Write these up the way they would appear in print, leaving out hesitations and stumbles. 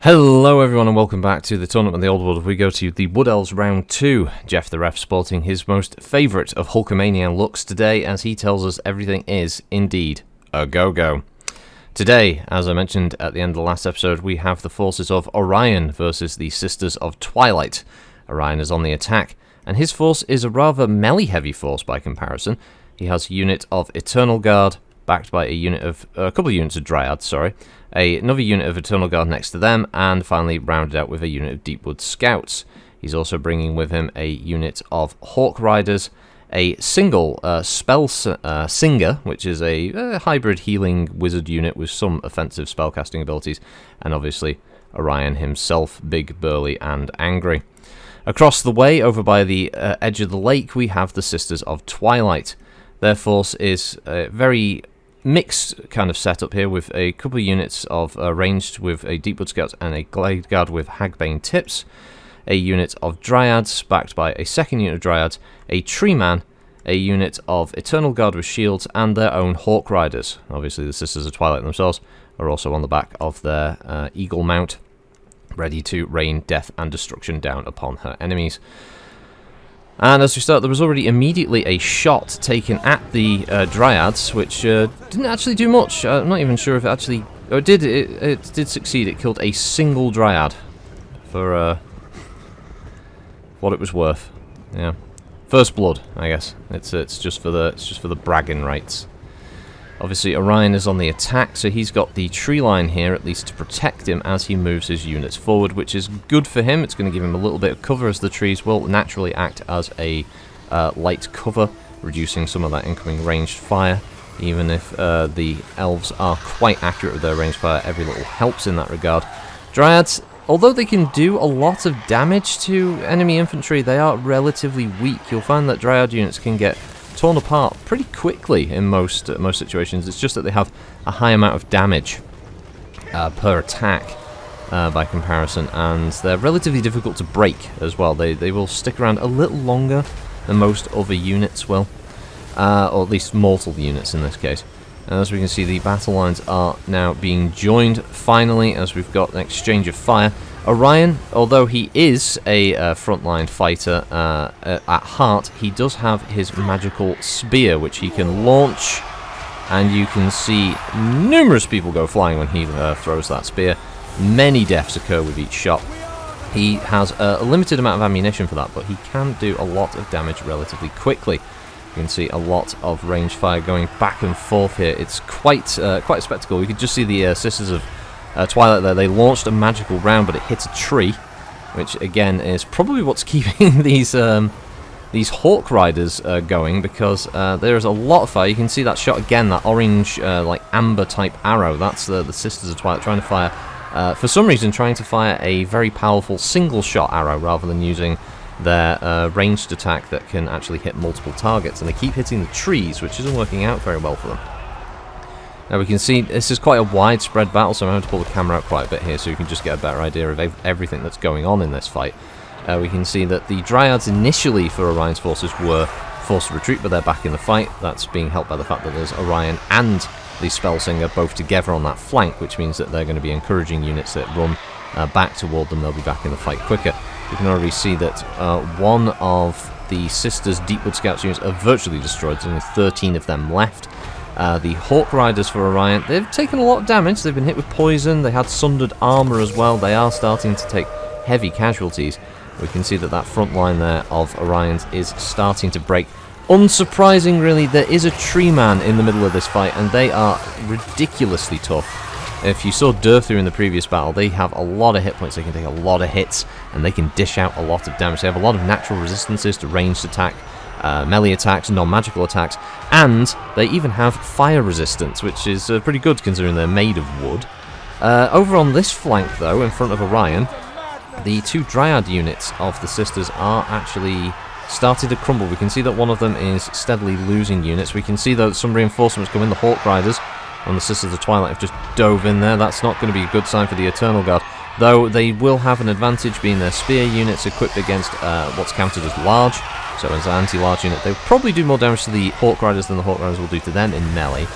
Hello everyone and welcome back to the Tournament of the Old World. We go to the Wood Elves Round 2. Jeff the Ref sporting his most favourite of Hulkamanian looks today as he tells us everything is, indeed, a go-go. Today, as I mentioned at the end of the last episode, we have the forces of Orion versus the Sisters of Twilight. Orion is on the attack, and his force is a rather melee-heavy force by comparison. He has a unit of Eternal Guard, backed by a couple of units of Dryads, another unit of Eternal Guard next to them, and finally rounded out with a unit of Deepwood Scouts. He's also bringing with him a unit of Hawk Riders, a single Spell Singer, which is a hybrid healing wizard unit with some offensive spellcasting abilities, and obviously Orion himself, big, burly, and angry. Across the way, over by the edge of the lake, we have the Sisters of Twilight. Their force is very mixed kind of setup here, with a couple of units of ranged with a Deepwood Scout and a Glade Guard with Hagbane tips, a unit of Dryads backed by a second unit of Dryads, a Tree Man, a unit of Eternal Guard with shields, and their own Hawk Riders. Obviously the Sisters of Twilight themselves are also on the back of their Eagle Mount, ready to rain death and destruction down upon her enemies. And as we start, there was already immediately a shot taken at the Dryads, which didn't actually do much. I'm not even sure if it actually... Oh, it did succeed. It killed a single Dryad for what it was worth. Yeah, first blood, I guess. It's just for the bragging rights. Obviously, Orion is on the attack, so he's got the tree line here, at least to protect him as he moves his units forward, which is good for him. It's going to give him a little bit of cover, as the trees will naturally act as a light cover, reducing some of that incoming ranged fire. Even if the elves are quite accurate with their ranged fire, every little helps in that regard. Dryads, although they can do a lot of damage to enemy infantry, they are relatively weak. You'll find that Dryad units can get torn apart pretty quickly in most situations. It's just that they have a high amount of damage per attack by comparison, and they're relatively difficult to break as well. They will stick around a little longer than most other units will, or at least mortal units in this case. And as we can see, the battle lines are now being joined finally, as we've got an exchange of fire. Orion, although he is a frontline fighter at heart, he does have his magical spear, which he can launch, and you can see numerous people go flying when he throws that spear. Many deaths occur with each shot. He has a limited amount of ammunition for that, but he can do a lot of damage relatively quickly. You can see a lot of range fire going back and forth here. It's quite a spectacle. We could just see the Sisters of Twilight there. They launched a magical round, but it hit a tree, which again is probably what's keeping these Hawk Riders going, because there is a lot of fire. You can see that shot again, that orange like amber type arrow. That's the Sisters of Twilight trying to fire, for some reason trying to fire a very powerful single shot arrow rather than using their ranged attack that can actually hit multiple targets, and they keep hitting the trees, which isn't working out very well for them. Now we can see this is quite a widespread battle, so I'm having to pull the camera out quite a bit here so you can just get a better idea of everything that's going on in this fight. We can see that the Dryads initially for Orion's forces were forced to retreat, but they're back in the fight. That's being helped by the fact that there's Orion and the Spellsinger both together on that flank, which means that they're going to be encouraging units that run back toward them. They'll be back in the fight quicker. You can already see that one of the Sisters' Deepwood Scouts units are virtually destroyed. There's only 13 of them left. The Hawk Riders for Orion, they've taken a lot of damage. They've been hit with poison. They had sundered armor as well. They are starting to take heavy casualties. We can see that front line there of Orion's is starting to break. Unsurprising, really, there is a Tree Man in the middle of this fight, and they are ridiculously tough. If you saw Durthu in the previous battle, they have a lot of hit points. They can take a lot of hits, and they can dish out a lot of damage. They have a lot of natural resistances to ranged attack, melee attacks, non-magical attacks, and they even have fire resistance, which is pretty good considering they're made of wood. Over on this flank, though, in front of Orion, the two Dryad units of the Sisters are actually starting to crumble. We can see that one of them is steadily losing units. We can see that some reinforcements come in. The Hawk Riders and the Sisters of Twilight have just dove in there. That's not going to be a good sign for the Eternal Guard, though they will have an advantage being their spear units equipped against what's counted as large. So as an anti-large unit, they'll probably do more damage to the Hawk Riders than the Hawk Riders will do to them in melee.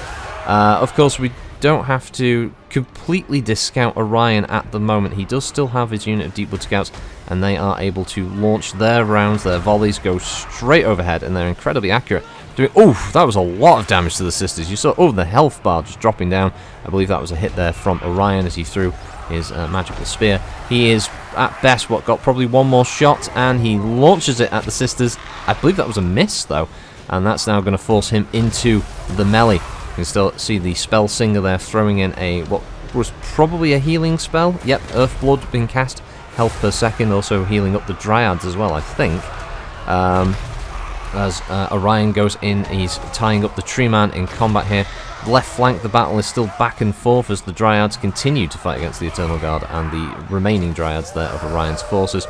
Of course, we don't have to completely discount Orion at the moment. He does still have his unit of Deepwood Scouts, and they are able to launch their rounds. Their volleys go straight overhead, and they're incredibly accurate. Oof, that was a lot of damage to the sisters. You saw, the health bar just dropping down. I believe that was a hit there from Orion as he threw his magical spear. He is, at best, got probably one more shot, and he launches it at the sisters. I believe that was a miss, though, and that's now going to force him into the melee. You can still see the spell singer there throwing in what was probably a healing spell. Yep, Earthblood being cast, health per second, also healing up the Dryads as well, I think. As Orion goes in, he's tying up the Tree Man in combat here. Left flank, the battle is still back and forth as the Dryads continue to fight against the Eternal Guard and the remaining Dryads there of Orion's forces.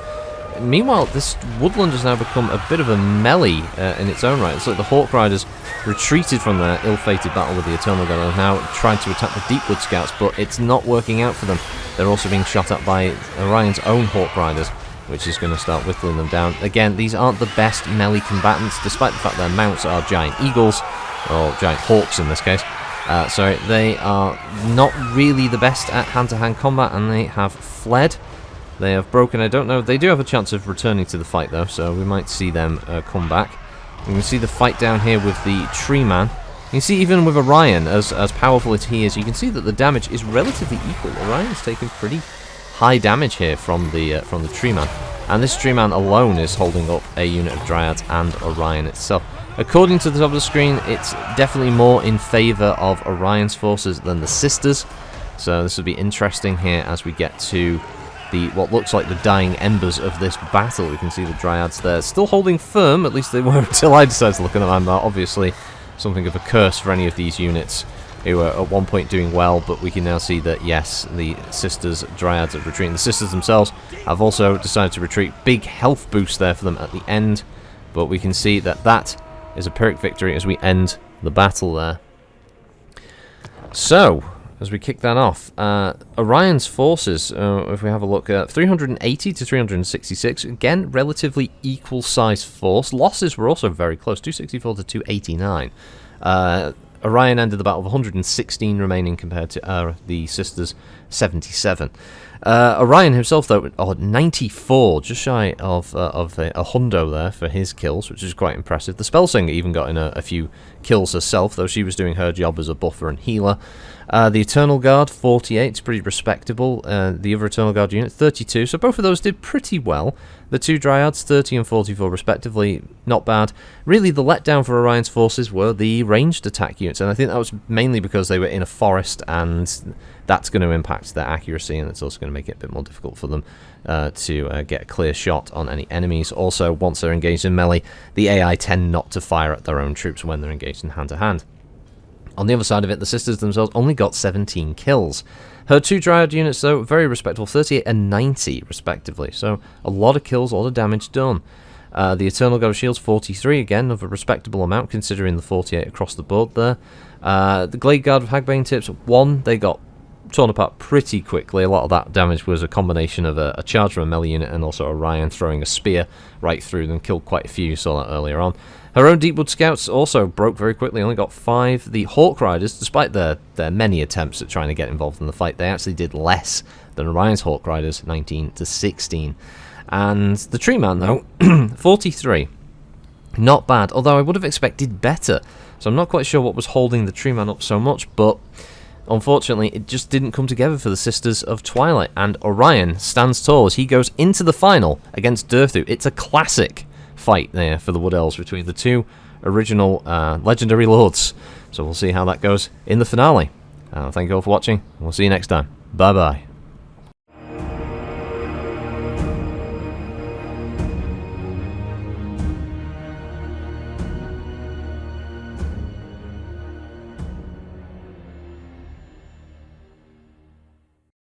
Meanwhile, this woodland has now become a bit of a melee in its own right. It's like the Hawk Riders retreated from their ill-fated battle with the Eternal Guard and have now tried to attack the Deepwood Scouts, but it's not working out for them. They're also being shot at by Orion's own Hawk Riders, which is going to start whittling them down. Again, these aren't the best melee combatants, despite the fact their mounts are giant eagles, or giant hawks in this case. So they are not really the best at hand-to-hand combat, and they have fled. They have broken, I don't know, they do have a chance of returning to the fight though, so we might see them come back. You can see the fight down here with the Tree Man. You can see even with Orion, as powerful as he is, you can see that the damage is relatively equal. Orion's taken pretty high damage here from the Tree Man, and this Tree Man alone is holding up a unit of Dryads and Orion itself. According to the top of the screen, it's definitely more in favour of Orion's forces than the Sisters, so this will be interesting here as we get to what looks like the dying embers of this battle. We can see the Dryads there still holding firm, at least they were until I decided to look at them. Obviously something of a curse for any of these units who were at one point doing well, but we can now see that, yes, the Sisters Dryads are retreating. The Sisters themselves have also decided to retreat. Big health boost there for them at the end, but we can see that that is a Pyrrhic victory as we end the battle there. So, as we kick that off, Orion's forces, if we have a look at 380 to 366, again, relatively equal size force. Losses were also very close, 264 to 289. Orion ended the battle with 116 remaining compared to the Sisters' 77. Orion himself, though, 94, just shy of a hundo there for his kills, which is quite impressive. The Spellsinger even got in a few kills herself, though she was doing her job as a buffer and healer. The Eternal Guard, 48, it's pretty respectable. The other Eternal Guard unit, 32, so both of those did pretty well. The two Dryads, 30 and 44 respectively, not bad. Really, the letdown for Orion's forces were the ranged attack units, and I think that was mainly because they were in a forest, and that's going to impact their accuracy, and it's also going to make it a bit more difficult for them to get a clear shot on any enemies. Also, once they're engaged in melee, the AI tend not to fire at their own troops when they're engaged in hand-to-hand. On the other side of it, the Sisters themselves only got 17 kills. Her two Dryad units, though, very respectable, 38 and 90, respectively. So, a lot of kills, a lot of damage done. The Eternal God of Shields, 43, again, of a respectable amount, considering the 48 across the board there. The Glade Guard of Hagbane Tips, 1, they got torn apart pretty quickly. A lot of that damage was a combination of a charge from a melee unit and also Orion throwing a spear right through them, killed quite a few, you saw that earlier on. Her own Deepwood Scouts also broke very quickly, only got 5. The Hawk Riders, despite their many attempts at trying to get involved in the fight, they actually did less than Orion's Hawk Riders, 19 to 16. And the Tree Man, though, 43. Not bad, although I would have expected better. So I'm not quite sure what was holding the Tree Man up so much, but unfortunately it just didn't come together for the Sisters of Twilight. And Orion stands tall as he goes into the final against Durthu. It's a classic fight there for the Wood Elves between the two original legendary lords. So we'll see how that goes in the finale. Thank you all for watching. We'll see you next time. Bye bye.